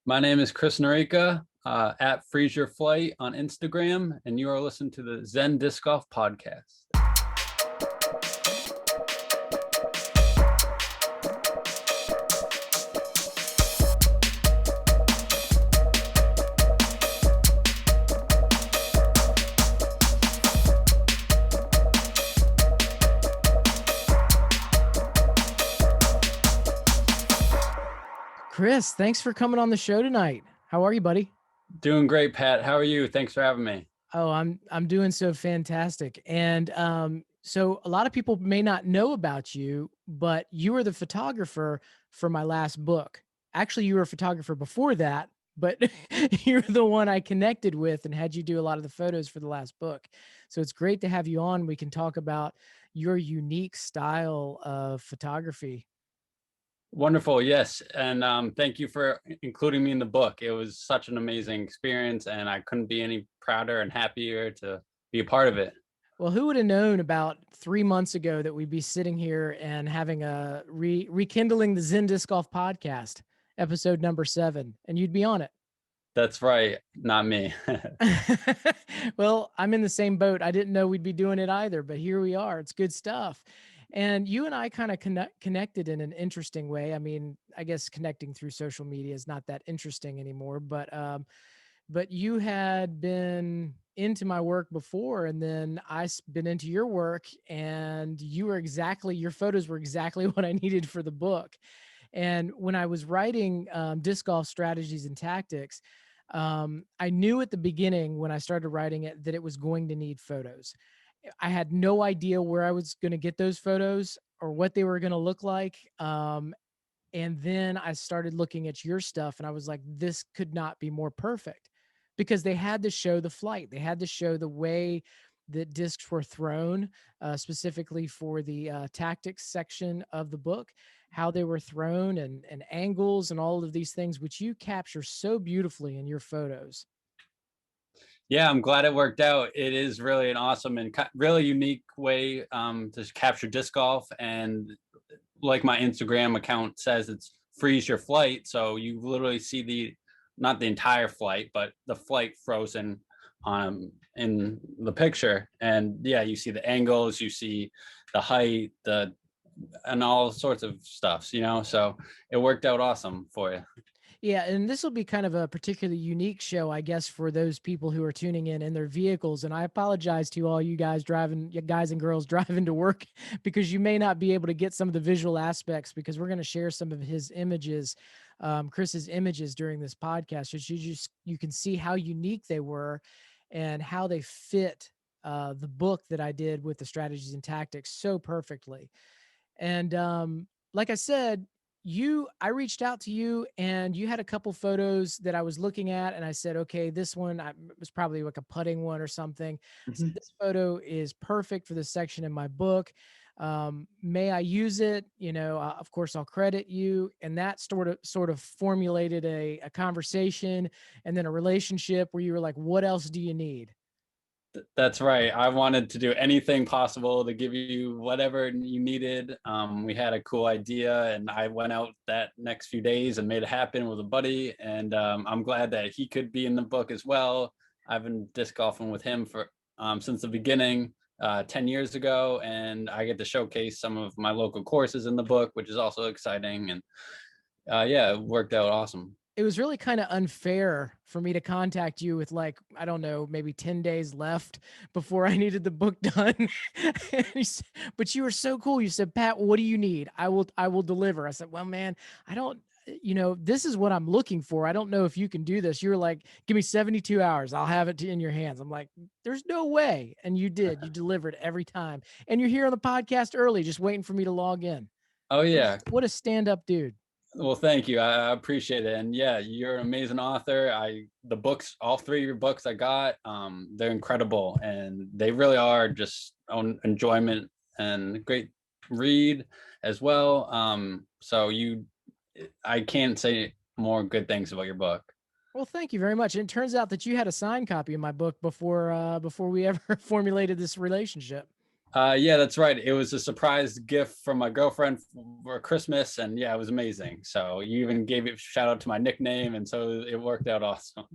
My name is Chris Noreika, at Freeze Your Flight on Instagram, and you are listening to the Zen Disc Golf Podcast. Chris, thanks for coming on the show tonight. How are you, buddy? Doing great, Pat. How are you? Thanks for having me. Oh, I'm doing so fantastic. And so a lot of people may not know about you, but you were the photographer for my last book. Actually, you were a photographer before that, but you're the one I connected with and had you do a lot of the photos for the last book. So it's great to have you on. We can talk about your unique style of photography. Wonderful. Yes. And thank you for including me in the book. It was such an amazing experience, and I couldn't be any prouder and happier to be a part of it. Well, who would have known about 3 months ago that we'd be sitting here and having a rekindling the Zen Disc Golf podcast, episode number 7, and you'd be on it. That's right. Not me. Well, I'm in the same boat. I didn't know we'd be doing it either, but here we are. It's good stuff. And you and I kind of connected in an interesting way. I mean, I guess connecting through social media is not that interesting anymore, but you had been into my work before, and then I've been into your work, and your photos were exactly what I needed for the book. And when I was writing disc golf strategies and tactics, I knew at the beginning when I started writing it that it was going to need photos. I had no idea where I was going to get those photos or what they were going to look like. And then I started looking at your stuff and I was like, this could not be more perfect, because they had to show the flight. They had to show the way that discs were thrown, specifically for the tactics section of the book, how they were thrown and angles and all of these things, which you capture so beautifully in your photos. Yeah, I'm glad it worked out. It is really an awesome and really unique way to capture disc golf. And like my Instagram account says, it's freeze your flight. So you literally see not the entire flight, but the flight frozen in the picture. And yeah, you see the angles, you see the height, and all sorts of stuff, so it worked out awesome for you. Yeah, and this will be kind of a particularly unique show, I guess, for those people who are tuning in their vehicles. And I apologize to all you guys and girls driving to work, because you may not be able to get some of the visual aspects, because we're going to share some of his images, Chris's images during this podcast. So you can see how unique they were and how they fit the book that I did with the strategies and tactics so perfectly. And like I said, I reached out to you and you had a couple photos that I was looking at, and I said, okay, this one was probably like a putting one or something. I said, Mhm. this photo is perfect for this section in my book. May I use it? Of course I'll credit you. And that sort of formulated a conversation and then a relationship where you were like, what else do you need? That's right. I wanted to do anything possible to give you whatever you needed. We had a cool idea, and I went out that next few days and made it happen with a buddy. And I'm glad that he could be in the book as well. I've been disc golfing with him for since the beginning, 10 years ago, and I get to showcase some of my local courses in the book, which is also exciting. And yeah, it worked out awesome. It was really kind of unfair for me to contact you with, like, I don't know, maybe 10 days left before I needed the book done. But you were so cool. You said, Pat, what do you need? I will deliver. I said, well, man, I don't, this is what I'm looking for. I don't know if you can do this. You were like, give me 72 hours. I'll have it in your hands. I'm like, there's no way. And you did. You delivered every time. And you're here on the podcast early, just waiting for me to log in. Oh yeah. What a stand-up dude. Well, thank you. I appreciate it. And yeah, you're an amazing author. The books, all three of your books I got, they're incredible, and they really are just on enjoyment and great read as well. I can't say more good things about your book. Well, thank you very much. And it turns out that you had a signed copy of my book before we ever formulated this relationship. Yeah, that's right. It was a surprise gift from my girlfriend for Christmas, and yeah, it was amazing. So you even gave it shout out to my nickname, and so it worked out awesome.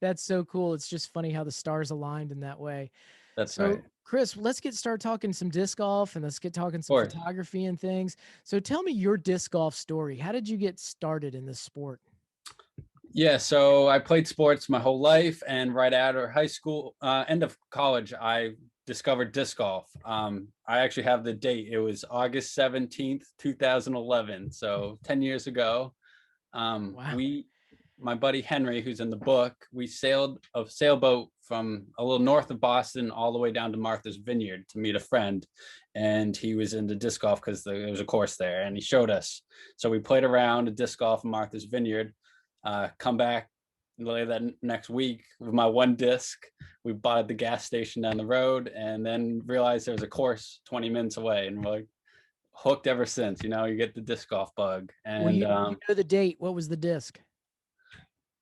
That's so cool. It's just funny how the stars aligned in that way. That's right. So, Chris, let's get start talking some disc golf and let's get talking Of some course. photography and things. So, tell me your disc golf story. How did you get started in this sport? Yeah, so I played sports my whole life, and right out of high school, end of college, I discovered disc golf. I actually have the date. It was August 17th, 2011. So 10 years ago. Wow. We, my buddy Henry, who's in the book, we sailed a sailboat from a little north of Boston all the way down to Martha's Vineyard to meet a friend. And he was into disc golf because there was a course there, and he showed us. So we played around a disc golf in Martha's Vineyard. Come back later that next week with my one disc. We bought at the gas station down the road, and then realized there was a course 20 minutes away, and we're like hooked ever since. You get the disc golf bug. Well, And you know the date. What was the disc?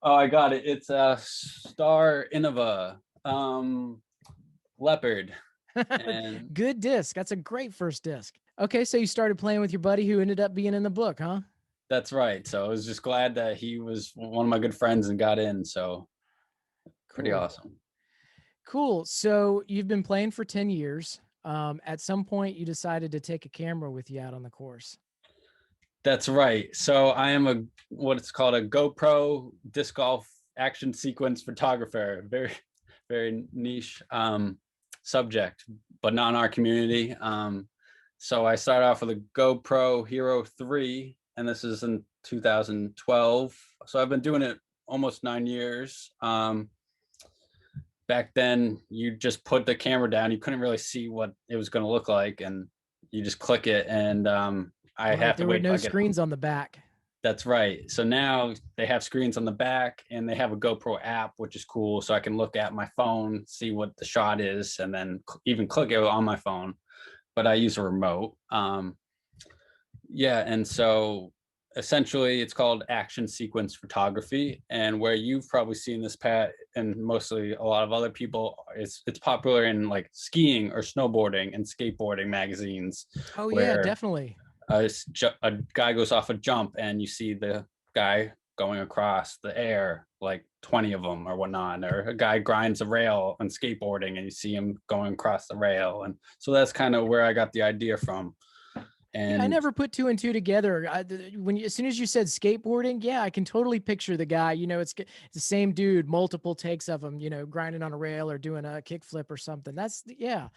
oh, I got it. It's a Star Innova Leopard, and Good disc. That's a great first disc. Okay, so you started playing with your buddy who ended up being in the book, huh? that's right. So I was just glad that he was one of my good friends and got in. So pretty Cool. awesome. Cool. So you've been playing for 10 years. At some point, you decided to take a camera with you out on the course. That's right. So I am a what it's called a GoPro disc golf action sequence photographer. Very, very niche subject, but not in our community. So I started off with a GoPro Hero 3, and this is in 2012. So I've been doing it almost 9 years. Back then, you just put the camera down. You couldn't really see what it was going to look like, and you just click it. And I Right. have to There were wait till no I get screens on the back. that's right. So now they have screens on the back, and they have a GoPro app, which is cool. So I can look at my phone, see what the shot is, and then even click it on my phone. But I use a remote. Yeah. And so essentially it's called action sequence photography. And where you've probably seen this, Pat, and mostly a lot of other people, it's popular in like skiing or snowboarding and skateboarding magazines, Oh, yeah, where definitely. a guy goes off a jump and you see the guy going across the air, like 20 of them or whatnot, or a guy grinds a rail on skateboarding and you see him going across the rail. And so that's kind of where I got the idea from. Yeah, I And never put two and two together. As soon as you said skateboarding, yeah, I can totally picture the guy. It's the same dude, multiple takes of him, grinding on a rail or doing a kickflip or something. Yeah.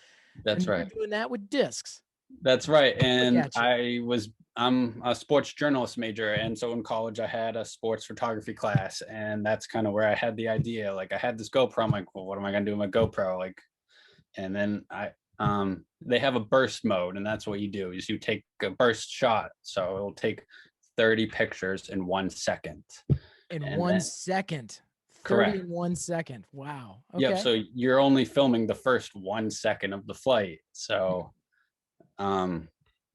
that's And you're right. doing that with discs. That's right. Look And at you. I'm a sports journalist major. And so in college, I had a sports photography class. And that's kind of where I had the idea. Like I had this GoPro. I'm like, well, what am I going to do with my GoPro? Like, and then they have a burst mode. And that's what you do is you take a burst shot. So it'll take 30 pictures in 1 second. In And one then, second, 30 correct. in 1 second. Wow. Yep. Okay. So you're only filming the first 1 second of the flight. So Um,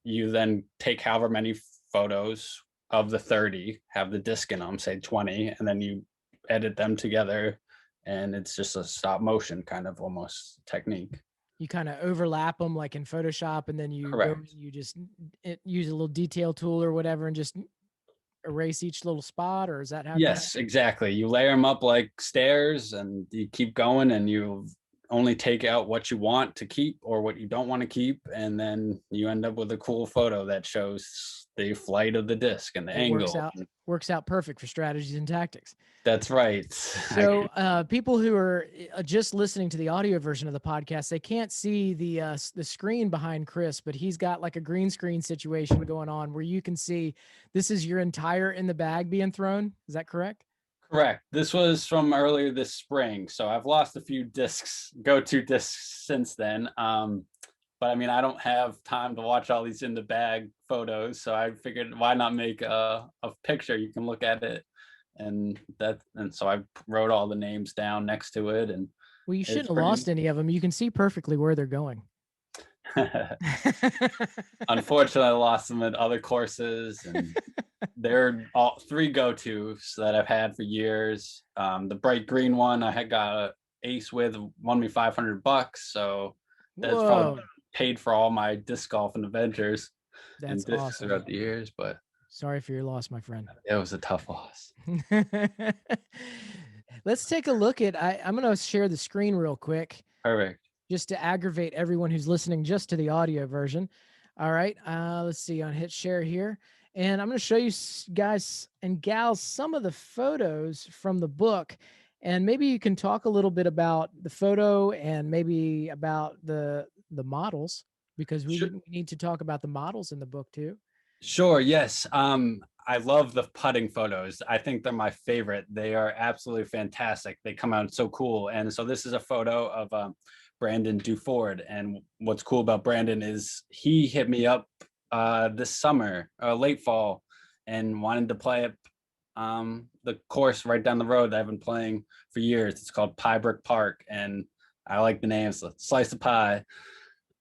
you then take however many photos of the 30, have the disc in them, say 20, and then you edit them together. And it's just a stop motion kind of almost technique. You kind of overlap them like in Photoshop, and then you go and Correct. you just use a little detail tool or whatever and just erase each little spot, or is that how it kind of Yes, exactly. You layer them up like stairs and you keep going and you only take out what you want to keep or what you don't want to keep. And then you end up with a cool photo that shows the flight of the disc and the it angle. works out perfect for strategies and tactics. That's right. So, people who are just listening to the audio version of the podcast, they can't see the screen behind Chris, but he's got like a green screen situation going on where you can see this is your entire in the bag being thrown. Is that correct? Correct. This was from earlier this spring. So I've lost a few discs, go-to discs since then. But I mean, I don't have time to watch all these in the bag photos. So I figured why not make a picture? You can look at it and so I wrote all the names down next to it and Well, you it's shouldn't have pretty lost any of them. You can see perfectly where they're going. unfortunately I lost them at other courses and they're all three go-tos that I've had for years. The bright green one I had got a ace with won me $500. So That's probably Whoa, paid for all my disc golf and adventures and that's discs awesome. throughout the years, but Sorry for your loss, my friend. it was a tough loss. Let's take a look at, I'm going to share the screen real quick Perfect. just to aggravate everyone who's listening just to the audio version. All right. Let's see on hit share here. And I'm going to show you guys and gals some of the photos from the book. And maybe you can talk a little bit about the photo and maybe about the models, because Sure. we need to talk about the models in the book too. Sure, yes. I love the putting photos. I think they're my favorite. They are absolutely fantastic. They come out so cool. And so this is a photo of Brandon Duford. And what's cool about Brandon is he hit me up this summer, late fall, and wanted to play at the course right down the road that I've been playing for years. It's called Pie Brick Park, and I like the name. It's a slice of pie.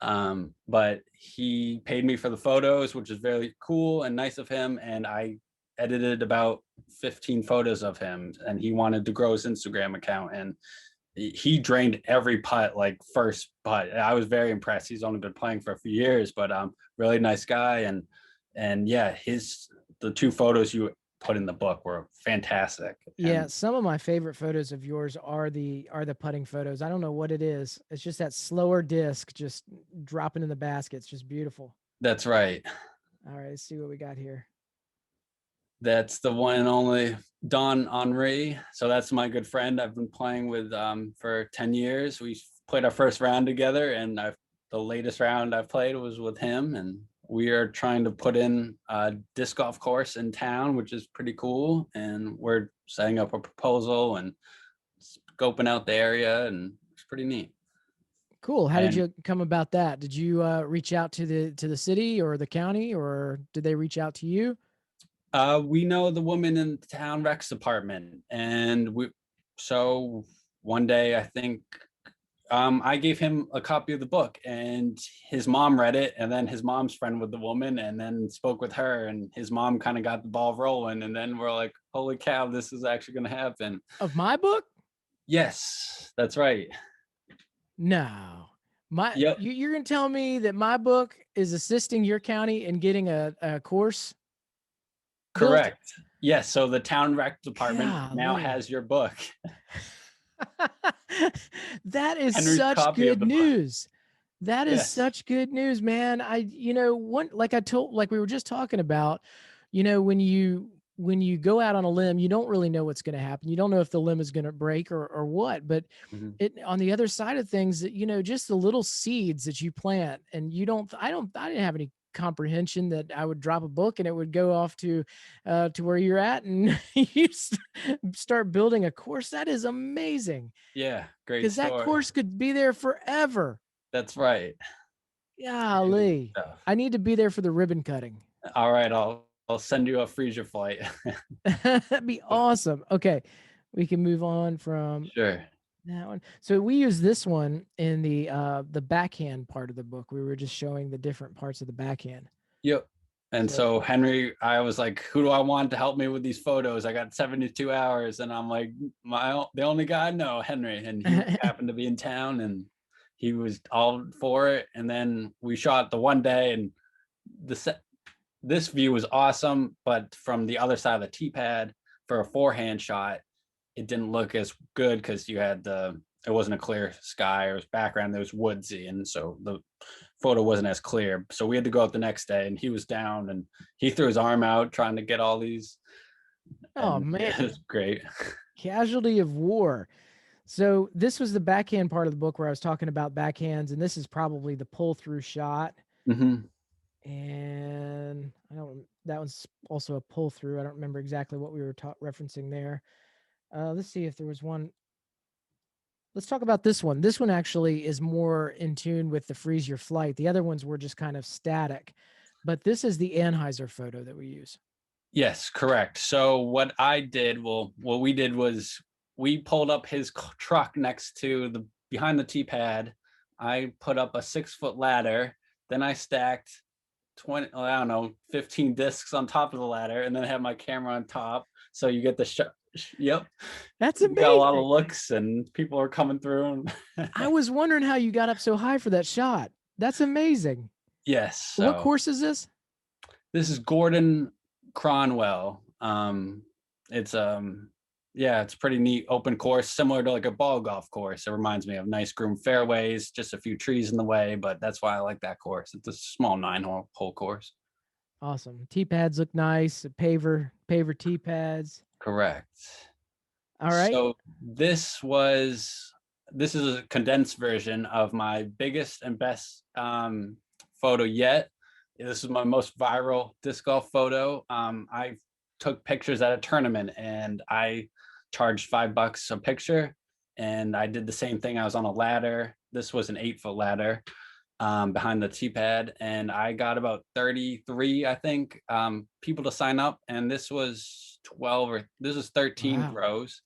But he paid me for the photos, which is very cool and nice of him. And I edited about 15 photos of him, and he wanted to grow his Instagram account. And he drained every putt like first putt. I was very impressed. He's only been playing for a few years, but really nice guy. And yeah, the two photos you put in the book were fantastic. Yeah, And some of my favorite photos of yours are the putting photos. I don't know what it is. It's just that slower disc just dropping in the basket. It's just beautiful. that's right. All right, let's see what we got here. That's the one and only Don Henri. So that's my good friend I've been playing with for 10 years. We played our first round together, and the latest round I've played was with him. And we are trying to put in a disc golf course in town, which is pretty cool. And we're setting up a proposal and scoping out the area, and it's pretty neat. Cool. How did And you come about that? Did you reach out to the city or the county, or did they reach out to you? we know the woman in the town recs department, and so one day I think I gave him a copy of the book, and his mom read it, and then his mom's friend with the woman, and then spoke with her, and his mom kind of got the ball rolling, and then we're like, holy cow, this is actually going to happen. Of my book? Yes, that's right. No. Yep, You're gonna tell me that my book is assisting your county in getting a course built? correct. Yes, so the town rec department now Golly. has your book. That is Henry's such copy of good the book. news. That is Yes. such good news, man. One like we were just talking about, when you go out on a limb, you don't really know what's going to happen. You don't know if the limb is going to break or what, but Mhm. it on the other side of things that, just the little seeds that you plant, and I didn't have any comprehension that I would drop a book and it would go off to where you're at, and start building a course. That is amazing, Yeah, great because that story. course could be there forever. That's right. Golly. Stuff. I need to be there for the ribbon cutting. All right, I'll send you a freezer flight. That'd be awesome. Okay. We can move on from Sure. that one. So we use this one in the backhand part of the book. We were just showing the different parts of the backhand. Yep. And So so Henry, I was like, who do I want to help me with these photos? I got 72 hours, and I'm like, the only guy I know, Henry, and he happened to be in town, and he was all for it. And then we shot the one day, and this view was awesome, but from the other side of the tee pad for a forehand shot, it didn't look as good because it wasn't a clear sky or background. There was woodsy, and so the photo wasn't as clear. So we had to go out the next day, and he was down, and he threw his arm out trying to get all these, oh and man, it was great. casualty of war. So this was the backhand part of the book where I was talking about backhands, and this is probably the pull through shot. Mm-hmm. And that one's also a pull through. I don't remember exactly what we were referencing there. Let's see if there was one. Let's talk about this one. This one actually is more in tune with the freeze your flight. The other ones were just kind of static, but this is the Anheuser photo that we use. Yes, correct. So what we did was we pulled up his truck next to behind the tee pad. I put up a 6-foot ladder. Then I stacked 20, I don't know, 15 discs on top of the ladder, and then I had my camera on top. So you get the yep. That's You got a lot of amazing. looks and people are coming through. I was wondering how you got up so high for that shot. That's amazing. Yes. What So course is this? this is Gordon Cronwell. It's yeah, it's pretty neat open course, similar to like a ball golf course. It reminds me of nice groomed fairways, just a few trees in the way, but that's why I like that course. It's a small 9-hole course. Awesome. Tee pads look nice. Paver tee pads. Correct. All right. So this is a condensed version of my biggest and best photo yet. This is my most viral disc golf photo. I took pictures at a tournament and I charged $5 a picture. And I did the same thing. I was on a ladder. This was an 8-foot ladder behind the tee pad, and I got about 33, I think, people to sign up. And this was 13 Wow. throws.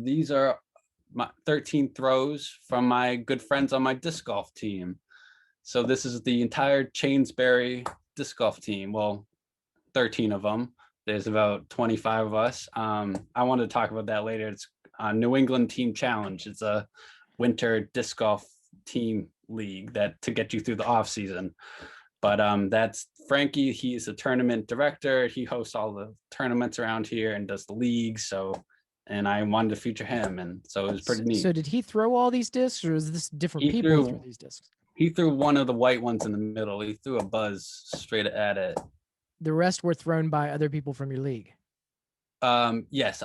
These are my 13 throws from my good friends on my disc golf team. So this is the entire Chainsbury disc golf team. Well, 13 of them. There's about 25 of us. I want to talk about that later. It's a New England Team Challenge. It's a winter disc golf team league that to get you through the off season. But that's Frankie. He's a tournament director. He hosts all the tournaments around here and does the leagues. So, and I wanted to feature him, and so it was pretty neat. So did he throw all these discs, or is this different He people who threw threw these discs? he threw one of the white ones in the middle. He threw a buzz straight at it. The rest were thrown by other people from your league. Yes,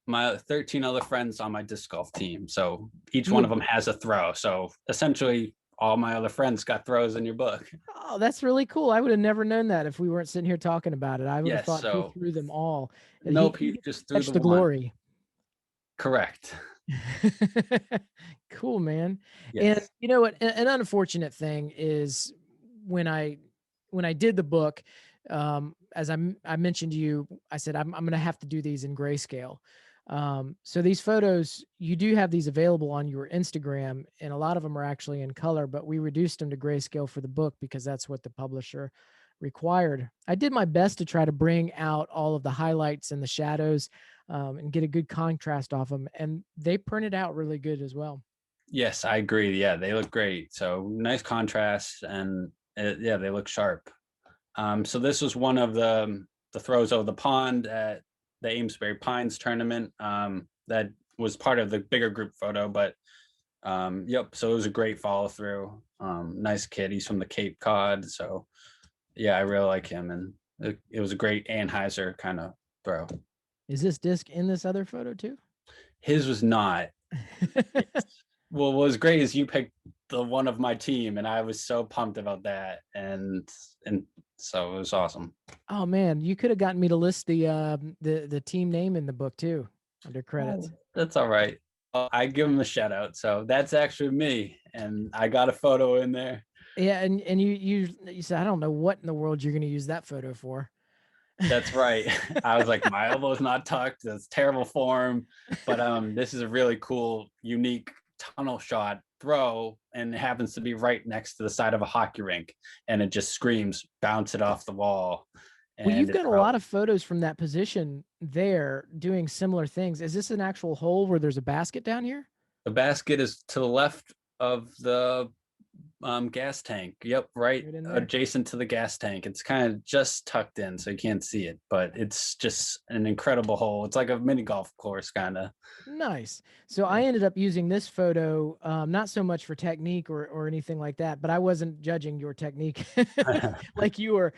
my 13 other friends on my disc golf team. So each one of them has a throw. So essentially, all my other friends got throws in your book. Oh, that's really cool. I would have never known that if we weren't sitting here talking about it. I would have Yes. thought he So threw them all. And nope, he he just threw catch the the one. glory. Correct. Cool, man. And Yes. you know what? An unfortunate thing is when I did the book, as I mentioned to you, I said I'm going to have to do these in grayscale. So these photos, you do have these available on your Instagram, and a lot of them are actually in color, but we reduced them to grayscale for the book because that's what the publisher required. I did my best to try to bring out all of the highlights and the shadows, and get a good contrast off them, and they printed out really good as well. Yes, I agree. Yeah, they look great. So nice contrast, and yeah, they look sharp. So this was one of the throws over the pond at the Amesbury Pines tournament. That was part of the bigger group photo, but yep. So it was a great follow through. Nice kid. He's from the Cape Cod, so yeah, I really like him, and it was a great Anheuser kind of throw. Is this disc in this other photo too? His was not. Well, what was great is you picked the one of my team, and I was so pumped about that, and so it was awesome. Oh man, you could have gotten me to list the team name in the book too, under credits. That's all right. I give him a shout out. So that's actually me, and I got a photo in there. Yeah, and you said I don't know what in the world you're going to use that photo for. That's right. I was like, my elbow's not tucked. That's terrible form, but this is a really cool, unique tunnel shot throw, and it happens to be right next to the side of a hockey rink, and it just screams, bounce it off the wall. Well, And you've got a lot of photos from that position there doing similar things. Is this an actual hole where there's a basket down here? the basket is to the left of the gas tank. Yep, right adjacent to the gas tank. It's kind of just tucked in, so you can't see it, but it's just an incredible hole. It's like a mini golf course, kind of. Nice. So I ended up using this photo, not so much for technique or anything like that, but I wasn't judging your technique like you were.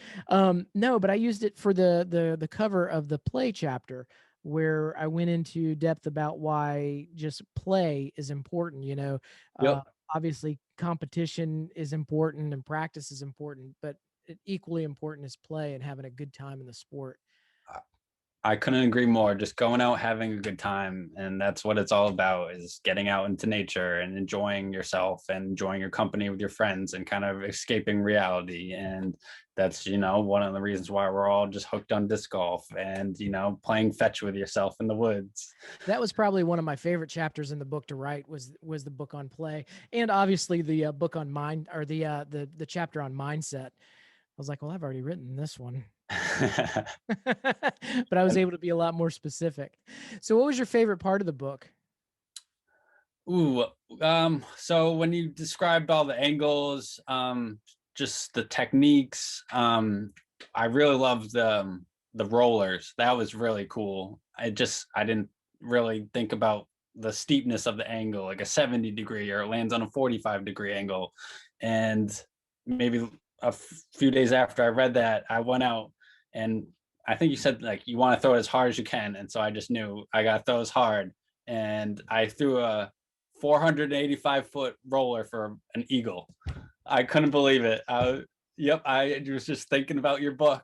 No, but I used it for the cover of the play chapter, where I went into depth about why just play is important. Yep. Obviously competition is important and practice is important, but equally important is play and having a good time in the sport. I couldn't agree more. Just going out, having a good time. And that's what it's all about, is getting out into nature and enjoying yourself and enjoying your company with your friends and kind of escaping reality. And that's, one of the reasons why we're all just hooked on disc golf and, playing fetch with yourself in the woods. That was probably one of my favorite chapters in the book to write, was the book on play, and obviously the book on mind, or the chapter on mindset. I was like, well, I've already written this one. but I was able to be a lot more specific. So what was your favorite part of the book? Ooh, so when you described all the angles, just the techniques, I really loved the rollers. That was really cool. I didn't really think about the steepness of the angle, like a 70-degree, or it lands on a 45-degree angle. And maybe a few days after I read that, I went out, and I think you said like you want to throw it as hard as you can. And so I just knew I got to throw as hard. And I threw a 485-foot roller for an eagle. I couldn't believe it. Yep, I was just thinking about your book,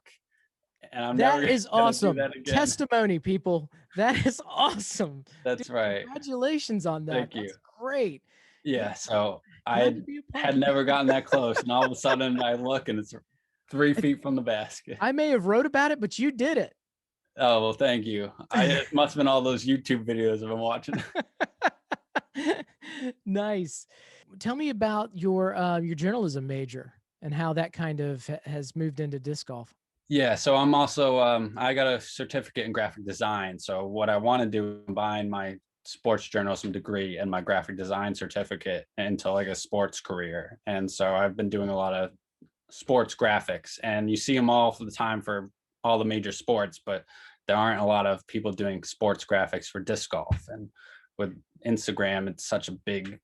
and I'm That never is gonna do awesome. that again. Testimony, people. That is awesome. Dude, That's right. congratulations on that. Thank you. That's great. Yeah, Yeah, so I glad to be a part had of it. never gotten that close, and all of a sudden I look and it's 3 feet from the basket. I may have wrote about it, but you did it. Oh well, thank you. It must have been all those YouTube videos I've been watching. Nice. Tell me about your journalism major and how that kind of has moved into disc golf. Yeah, so I'm also I got a certificate in graphic design. So what I want to do is combine my sports journalism degree and my graphic design certificate into like a sports career. And so I've been doing a lot of sports graphics, and you see them all for the time for all the major sports, but there aren't a lot of people doing sports graphics for disc golf. And with Instagram, it's such a big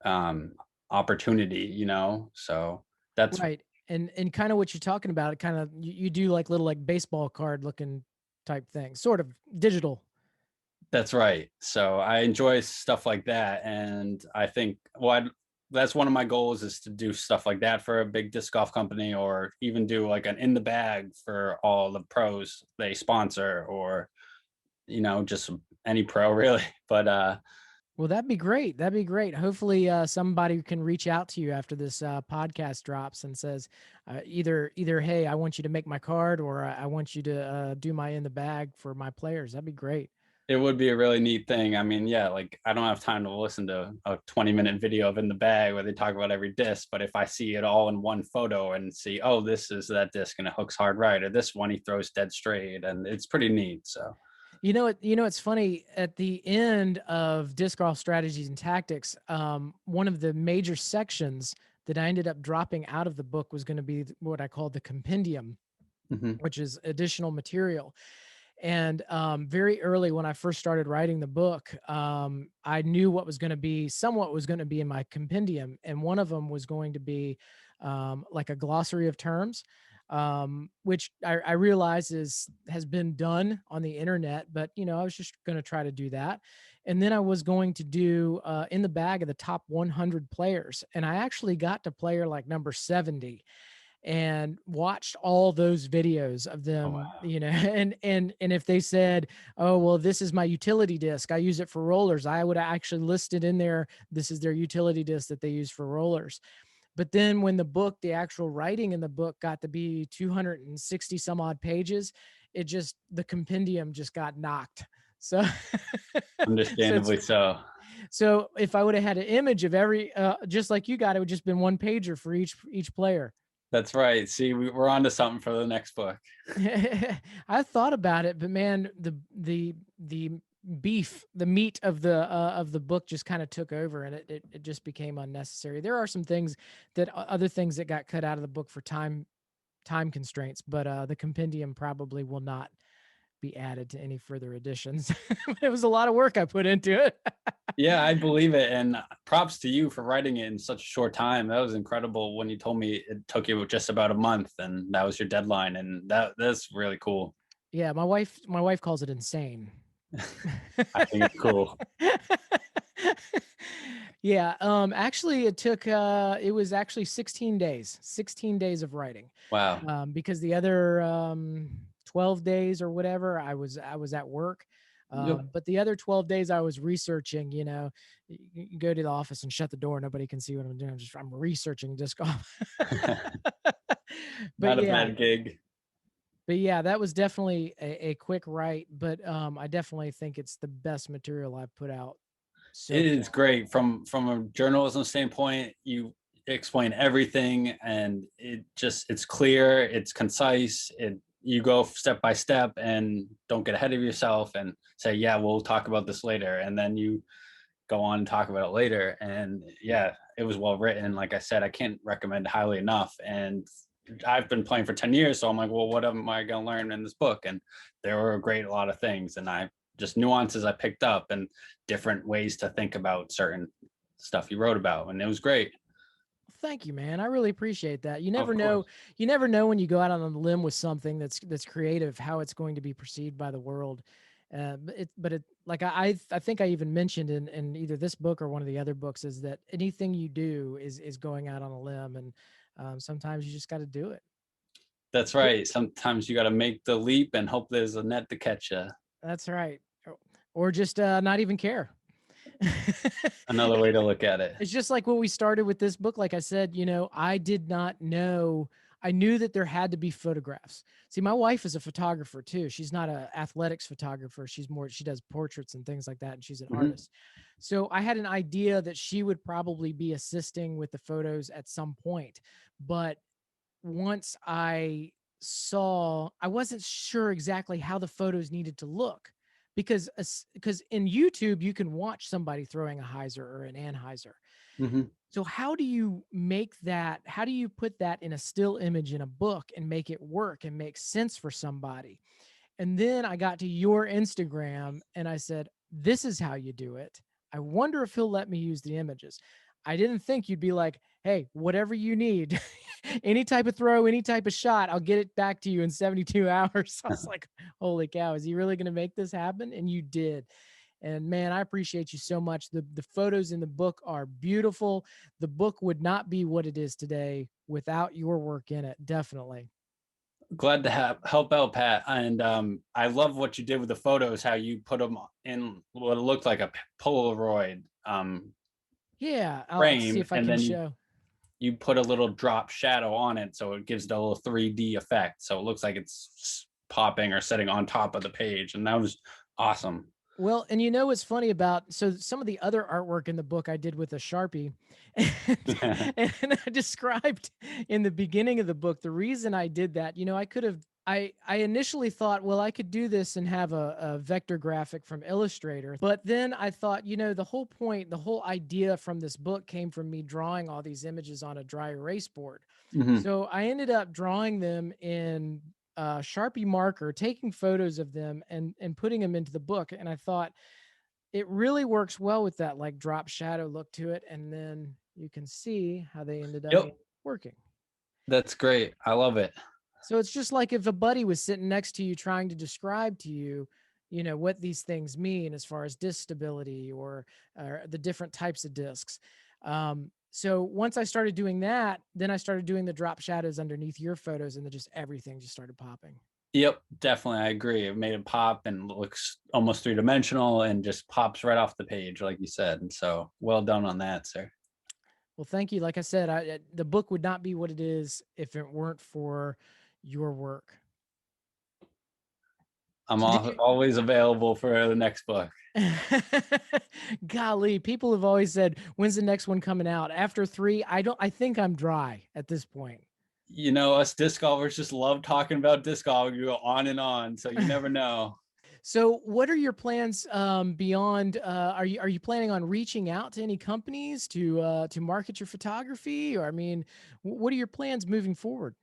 um opportunity, So that's Right. And kind of what you're talking about, kind of you do like little like baseball card looking type things, sort of digital. That's right. So I enjoy stuff like that, and I think that's one of my goals, is to do stuff like that for a big disc golf company, or even do like an in the bag for all the pros they sponsor, or just any pro really. But Well, that'd be great. That'd be great. Hopefully, somebody can reach out to you after this podcast drops and says, either hey, I want you to make my card, or I want you to do my in the bag for my players. That'd be great. it would be a really neat thing. I mean, yeah, like I don't have time to listen to a 20-minute video of in the bag where they talk about every disc, but if I see it all in one photo and see, oh, this is that disc and it hooks hard right, or this one he throws dead straight, and it's pretty neat. So It's funny at the end of disc golf strategies and tactics. One of the major sections that I ended up dropping out of the book was going to be what I call the compendium, mhm. which is additional material. And very early when I first started writing the book, I knew what was going to be somewhat was going to be in my compendium. And one of them was going to be like a glossary of terms, which I realize has been done on the internet. But, I was just going to try to do that. And then I was going to do in the bag of the top 100 players. And I actually got to player like number 70 and watched all those videos of Oh them, wow. and if they said, oh, well, this is my utility disc, I use it for rollers, I would actually list it in there. This is their utility disc that they use for rollers. But then when the actual writing in the book got to be 260 some odd pages, the compendium just got knocked. So, so it's Understandably so. so if I would have had an image of every, just like you got, it would just been one pager for each player. That's right. See, we're on to something for the next book. I thought about it, but man, the beef, the meat of the book just kind of took over, and it just became unnecessary. There are some things other things that got cut out of the book for time constraints, but the compendium probably will not be added to any further editions. It was a lot of work I put into it. Yeah, I believe it. And props to you for writing it in such a short time. That was incredible when you told me it took you just about a month and that was your deadline. And that's really cool. Yeah, my wife calls it insane. I think it's cool. Yeah, actually it was actually 16 days. 16 days of writing. Wow. Because the other 12 days or whatever I was at work. Yep. But the other 12 days I was researching, you go to the office and shut the door, nobody can see what I'm doing. I'm researching disc golf. But Not a yeah, bad gig. that was definitely a quick write, but I definitely think it's the best material I've put out so It is far. great from a journalism standpoint. explain everything, and it's clear, it's concise, you go step by step and don't get ahead of yourself and say, yeah, we'll talk about this later, and then you go on and talk about it later. And yeah, it was well written. Like I said, I can't recommend highly enough. And I've been playing for 10 years, so I'm like, well, what am I going to learn in this book? And there were a lot of things, and I just nuances I picked up and different ways to think about certain stuff you wrote about, and it was great. Thank you, man. I really appreciate that. Of course. You never know when you go out on a limb with something that's creative, how it's going to be perceived by the world. Like I think I even mentioned in either this book or one of the other books is that anything you do is going out on a limb, and sometimes you just got to do it. That's right. Sometimes you got to make the leap and hope there's a net to catch you. That's right. Or just not even care. Another way to look at it. It's just like when we started with this book. Like I said, I did not know. I knew that there had to be photographs. See, my wife is a photographer too. She's not an athletics photographer. She does portraits and things like that, and she's an artist. So I had an idea that she would probably be assisting with the photos at some point. But once I wasn't sure exactly how the photos needed to look, because in YouTube you can watch somebody throwing a hyzer or an anhyzer. Mm-hmm. So how do you make that? How do you put that in a still image in a book and make it work and make sense for somebody? And then I got to your Instagram and I said, this is how you do it. I wonder if he'll let me use the images. I didn't think you'd be like, hey, whatever you need, any type of throw, any type of shot, I'll get it back to you in 72 hours. I was like, holy cow, is he really going to make this happen? And you did. And man, I appreciate you so much. The photos in the book are beautiful. The book would not be what it is today without your work in it. Definitely. Glad to help out, Pat. And I love what you did with the photos, how you put them in what looked like a Polaroid Yeah, I'll see frame, if I and can then you show. you put a little drop shadow on it, so it gives it a little 3D effect, so it looks like it's popping or sitting on top of the page, and that was awesome. Well, and what's funny about some of the other artwork in the book I did with a Sharpie, and I described in the beginning of the book the reason I did that. I could have I initially thought, well, I could do this and have a vector graphic from Illustrator, but then I thought, the whole point, the whole idea from this book came from me drawing all these images on a dry erase board. Mm-hmm. So I ended up drawing them in Sharpie marker, taking photos of them and putting them into the book. And I thought it really works well with that like drop shadow look to it. And then you can see how they ended up Yep, working. that's great. I love it. So it's just like if a buddy was sitting next to you trying to describe to you, what these things mean as far as disc stability or the different types of discs. So once I started doing that, then I started doing the drop shadows underneath your photos, and then just everything just started popping. Yep, definitely. I agree. It made it pop and looks almost three-dimensional and just pops right off the page, like you said. And so well done on that, sir. Well, thank you. Like I said, the book would not be what it is if it weren't for your work. I'm So always available for the next book. Golly, people have always said, when's the next one coming out? After 3, I think I'm dry at this point. Us disc golfers just love talking about disc golf. You go on and on, so you never know. So what are your plans beyond are you planning on reaching out to any companies to market your photography, or I mean, what are your plans moving forward?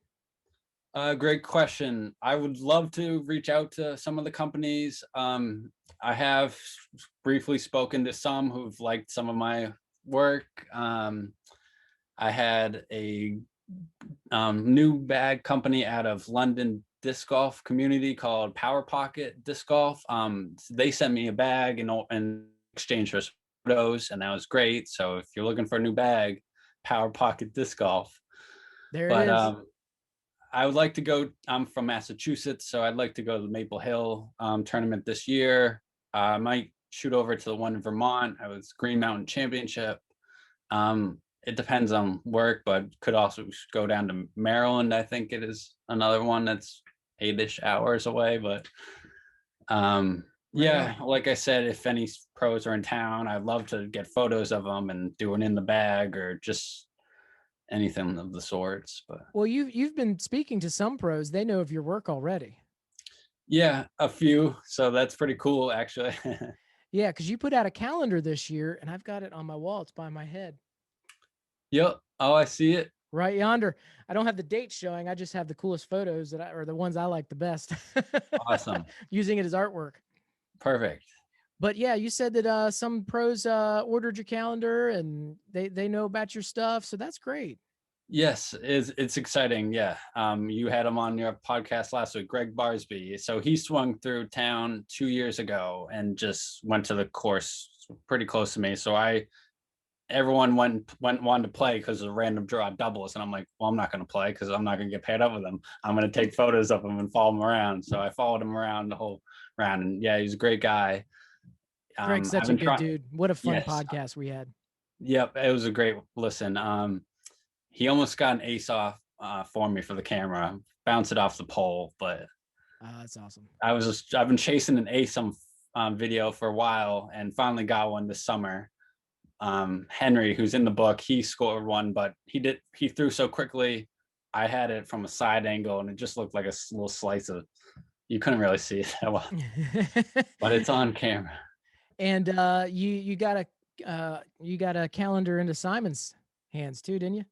Great question. I would love to reach out to some of the companies. I have briefly spoken to some who've liked some of my work. I had a new bag company out of London disc golf community called Power Pocket Disc Golf. They sent me a bag in exchange for photos, and that was great. So if you're looking for a new bag, Power Pocket Disc Golf. There it But is. I would like to go. I'm from Massachusetts, so I'd like to go to the Maple Hill tournament this year. I might shoot over to the one in Vermont. I was Green Mountain Championship. It depends on work, but could also go down to Maryland. I think it is another one that's 8-ish hours away. But yeah, like I said, if any pros are in town, I'd love to get photos of them and do an in the bag or just anything of the sorts. But Well, you've been speaking to some pros. They know of your work already. yeah, a few. So that's pretty cool, actually. Yeah, because you put out a calendar this year, and I've got it on my wall. It's by my head, Yep. Oh, I see it. right yonder. I don't have the dates showing. I just have the coolest photos or the ones I like the best. Awesome. Using it as artwork. Perfect. But yeah, you said that some pros ordered your calendar and they know about your stuff, so that's great. Yes, it's exciting. Yeah. You had him on your podcast last week, Greg Barsby. So he swung through town 2 years ago and just went to the course pretty close to me. So everyone wanted to play because of random draw doubles. And I'm like, well, I'm not going to play because I'm not going to get paired up with him. I'm going to take photos of him and follow him around. So I followed him around the whole round. And yeah, he's a great guy. Greg's I've such a been good trying. dude. What a fun Yes. podcast we had. Yep. It was a great listen. He almost got an ace off for me for the camera, bounce it off the pole. But That's awesome. I've been chasing an ace on video for a while and finally got one this summer. Henry, who's in the book, he scored one, but he threw so quickly. I had it from a side angle and it just looked like a little slice of, you couldn't really see it that well, but it's on camera. And you got a calendar into Simon's hands too, didn't you?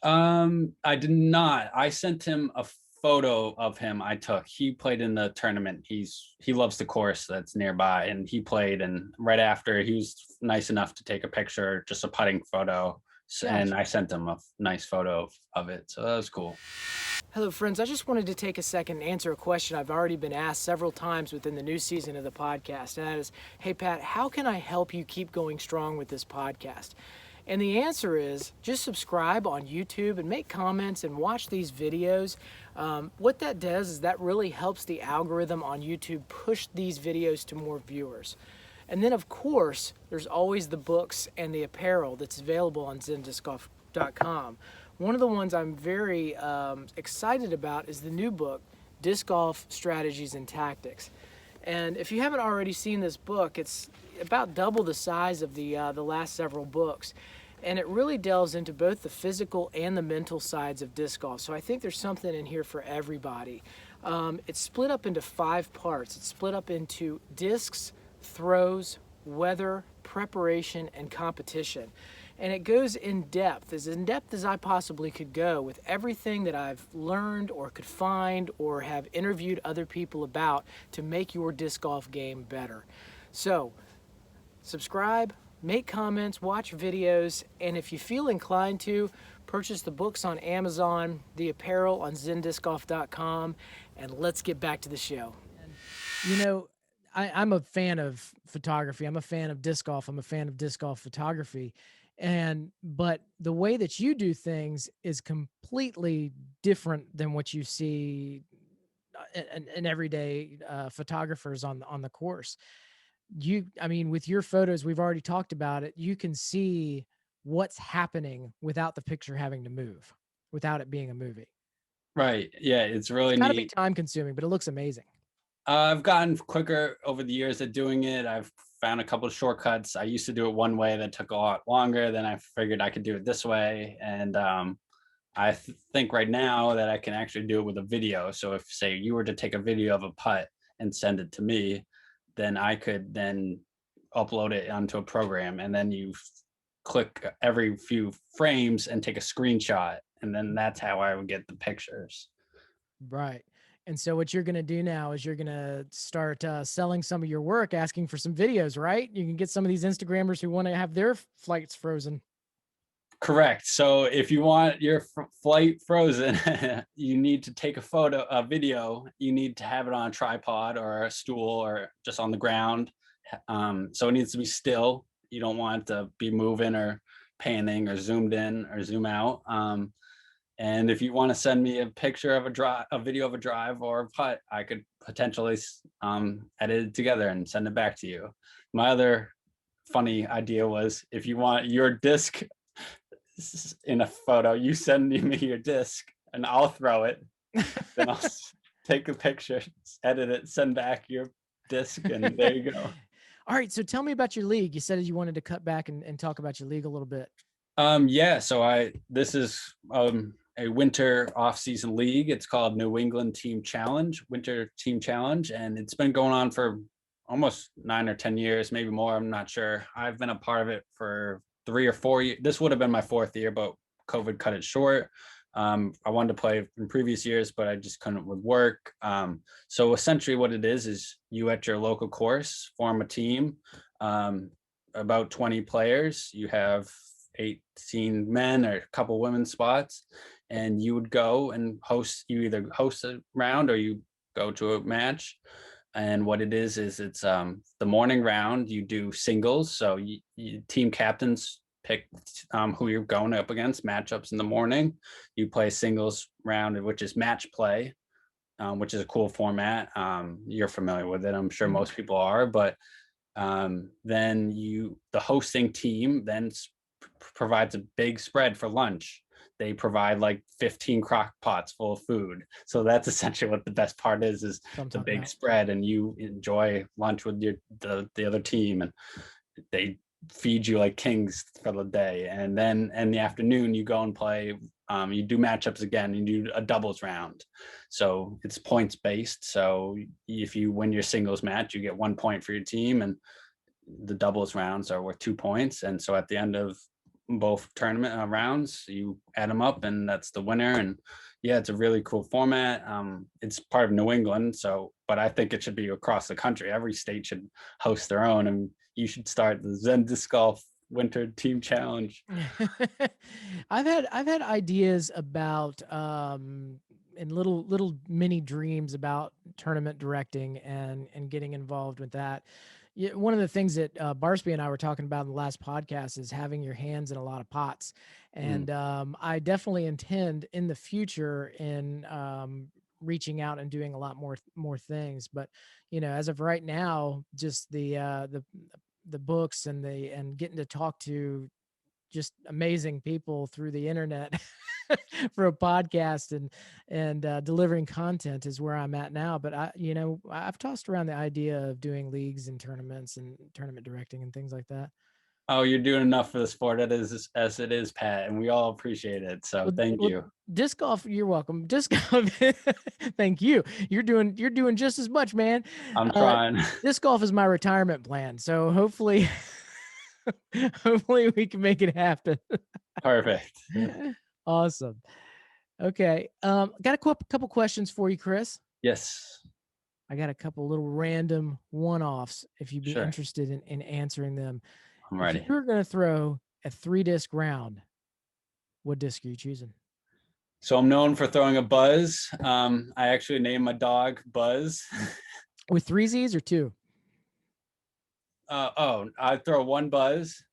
I did not. I sent him a photo of him I took. He played in the tournament. He loves the course that's nearby, and he played. And right after, he was nice enough to take a picture, just a putting photo, and I sent him a nice photo of it. So that was cool. Hello, friends. I just wanted to take a second and answer a question I've already been asked several times within the new season of the podcast. And that is, hey, Pat, how can I help you keep going strong with this podcast? And the answer is just subscribe on YouTube and make comments and watch these videos. What that does is that really helps the algorithm on YouTube push these videos to more viewers. And then, of course, there's always the books and the apparel that's available on zendiscgolf.com. One of the ones I'm very excited about is the new book, Disc Golf Strategies and Tactics. And if you haven't already seen this book, it's about double the size of the last several books. And it really delves into both the physical and the mental sides of disc golf. So I think there's something in here for everybody. It's split up into 5 parts. It's split up into discs, throws, weather, preparation, and competition. And it goes in depth as I possibly could go with everything that I've learned or could find or have interviewed other people about to make your disc golf game better. So, subscribe, make comments, watch videos, and if you feel inclined to, purchase the books on Amazon, the apparel on zendiscgolf.com, and let's get back to the show. You know, I'm a fan of photography. I'm a fan of disc golf. I'm a fan of disc golf photography. But the way that you do things is completely different than what you see in everyday photographers on the course. I mean, with your photos, we've already talked about it. You can see what's happening without the picture having to move, without it being a movie. Right. Yeah, it's really Gotta be neat. time consuming, but it looks amazing. I've gotten quicker over the years at doing it. I've found a couple of shortcuts. I used to do it one way that took a lot longer. Then I figured I could do it this way. And I think right now that I can actually do it with a video. So if, say, you were to take a video of a putt and send it to me, then I could then upload it onto a program. And then you click every few frames and take a screenshot. And then that's how I would get the pictures. Right. And so what you're going to do now is you're going to start selling some of your work, asking for some videos, right? You can get some of these Instagrammers who want to have their flights frozen. Correct. So if you want your flight frozen, you need to take a video. You need to have it on a tripod or a stool or just on the ground. So it needs to be still. You don't want it to be moving or panning or zoomed in or zoom out. And if you want to send me a picture of a video of a drive or a putt, I could potentially edit it together and send it back to you. My other funny idea was, if you want your disc in a photo, you send me your disc and I'll throw it. Then I'll take a picture, edit it, send back your disc, and there you go. All right. So tell me about your league. You said you wanted to cut back and talk about your league a little bit. Yeah, so this is a winter off-season league. It's called New England Team Challenge, Winter Team Challenge, and it's been going on for almost 9 or 10 years, maybe more. I'm not sure. I've been a part of it for 3 or 4 years. This would have been my fourth year, but COVID cut it short. I wanted to play in previous years, but I just couldn't with work. So essentially, what it is you at your local course form a team. Um, about 20 players. You have 18 men or a couple women spots, and you would go and you either host a round or you go to a match. And what it is it's the morning round. You do singles, so team captains pick who you're going up against, matchups in the morning. You play singles round, which is match play, which is a cool format. You're familiar with it, I'm sure Mhm. most people are, but then the hosting team then provides a big spread for lunch. They provide like 15 crock pots full of food. So that's essentially what the best part is That's what I'm the talking big about. spread, and you enjoy lunch with the other team, and they feed you like kings for the day. And then in the afternoon, you go and play. You do matchups again. You do a doubles round. So it's points based. So if you win your singles match, you get 1 point for your team, and the doubles rounds are worth 2 points. And so at the end of both tournament rounds, you add them up, and that's the winner. And yeah, it's a really cool format. It's part of New England, so but I think it should be across the country. Every state should host their own, and you should start the Zen Disc Golf Winter Team Challenge. I've had ideas about and little mini dreams about tournament directing and getting involved with that. Yeah, one of the things that Barsby and I were talking about in the last podcast is having your hands in a lot of pots, Mm. and I definitely intend in the future in reaching out and doing a lot more things. But as of right now, just the books and getting to talk to just amazing people through the internet for a podcast and delivering content is where I'm at now. But I've tossed around the idea of doing leagues and tournaments and tournament directing and things like that. Oh, you're doing enough for the sport as it is, Pat, and we all appreciate it. So thank Well, you. disc golf, you're welcome. Disc golf, thank you. You're doing just as much, man. I'm Uh, trying. disc golf is my retirement plan, so hopefully, hopefully we can make it happen. Perfect. Awesome. Okay. Got a couple questions for you, Chris. Yes. I got a couple little random one-offs if you'd be Sure. interested in answering them. I'm If you ready. were going to throw a 3-disc round, what disc are you choosing? So I'm known for throwing a buzz. I actually named my dog Buzz. With 3 Zs or 2? I'd throw one buzz.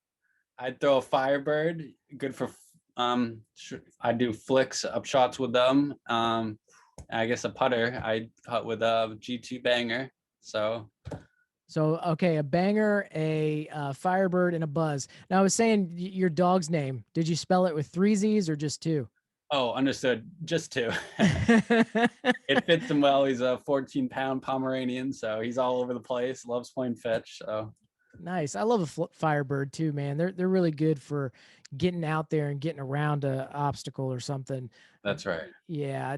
I'd throw a Firebird. Good for I do flicks up shots with them. I guess a putter. I putt with a G2 banger. So So, okay, a banger, a Firebird, and a buzz. Now, I was saying your dog's name. Did you spell it with 3 Zs or just 2? understood. Just two. It fits him well. He's a 14-pound Pomeranian, so he's all over the place. Loves playing fetch. So Nice. I love a Firebird too, man. They're really good for getting out there and getting around a obstacle or something. that's right. Yeah,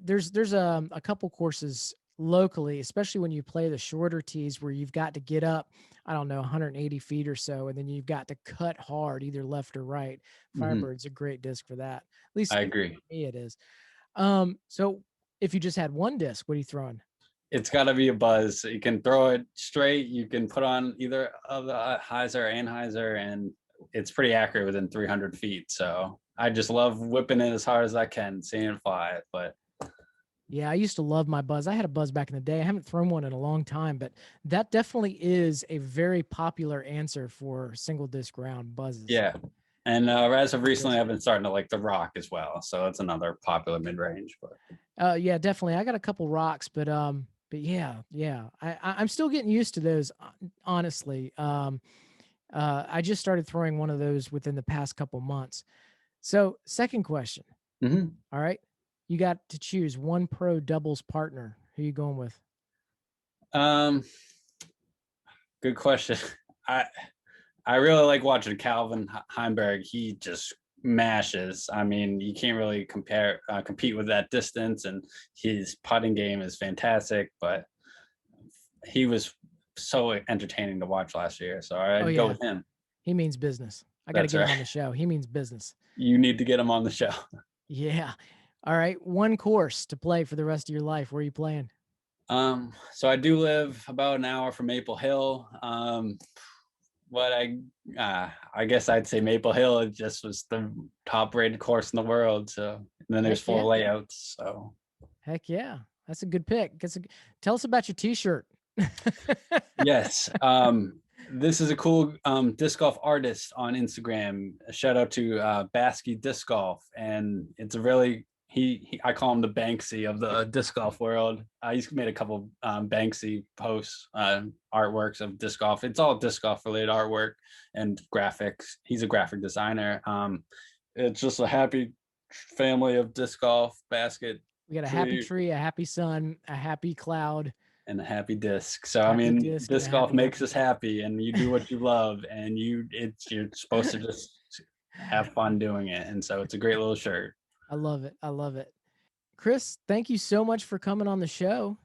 there's a couple courses locally, especially when you play the shorter tees where you've got to get up, I don't know, 180 feet or so, and then you've got to cut hard, either left or right. Hmm. Firebird's a great disc for that. At least I for agree. me, it is. So if you just had one disc, what are you throwing? It's got to be a buzz. You can throw it straight. You can put on either of the hyzer and Anheuser, and it's pretty accurate within 300 feet. So I just love whipping it as hard as I can, seeing it fly. But Yeah, I used to love my buzz. I had a buzz back in the day. I haven't thrown one in a long time, but that definitely is a very popular answer for single disc round buzzes. yeah, and as of Good recently, disc. I've been starting to like the Rock as well. So it's another popular mid range. But Yeah, definitely. I got a couple rocks, but yeah. I'm still getting used to those, honestly. I just started throwing one of those within the past couple months. So, second question. Mhm. All right, you got to choose one pro doubles partner. Who you going with? um, good question. I I really like watching Calvin Heimberg. He just mashes. I mean, you can't really compete with that distance, and his putting game is fantastic. But he was so entertaining to watch last year, so Oh I'd go yeah, with him. he means business. I got to That's get him right. on the show. He means business. You need to get him on the show. Yeah. All right. One course to play for the rest of your life. Where are you playing? So I do live about an hour from Maple Hill. But I guess I'd say Maple Hill. It just was the top rated course in the world. So and then there's Heck four yeah. layouts. So Heck yeah. That's a good pick. Tell us about your t-shirt. yes, this is a cool disc golf artist on Instagram. A shout out to Basky Disc Golf, and it's a really I call him the Banksy of the disc golf world. He's made a couple Banksy posts, artworks of disc golf. It's all disc golf related artwork and graphics. He's a graphic designer. It's just a happy family of disc golf basket We got a happy tree tree, a happy sun, a happy cloud, and a happy disc. So I happy mean, disc, and a disc golf happy makes happy us disc. happy, and you do what you love, and you're supposed to just have fun doing it. And so it's a great little shirt. I love it. I love it. Chris, thank you so much for coming on the show.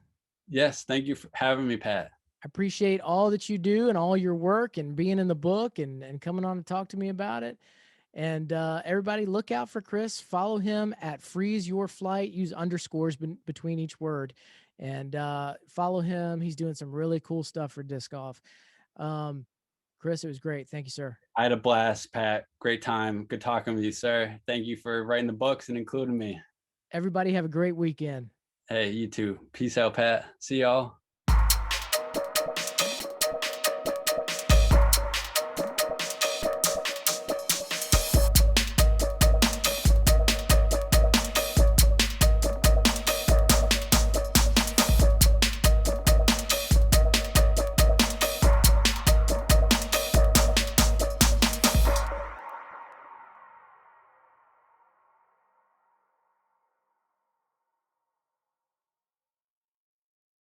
Yes, thank you for having me, Pat. I appreciate all that you do and all your work and being in the book and coming on to talk to me about it. And everybody, look out for Chris. Follow him at Freeze Your Flight. Use underscores between each word, and follow him. He's doing some really cool stuff for disc golf. Chris, it was great. Thank you, sir. I had a blast, Pat. Great time. Good talking with you, sir. Thank you for writing the books and including me. Everybody, have a great weekend. Hey, you too. Peace out, Pat. See y'all.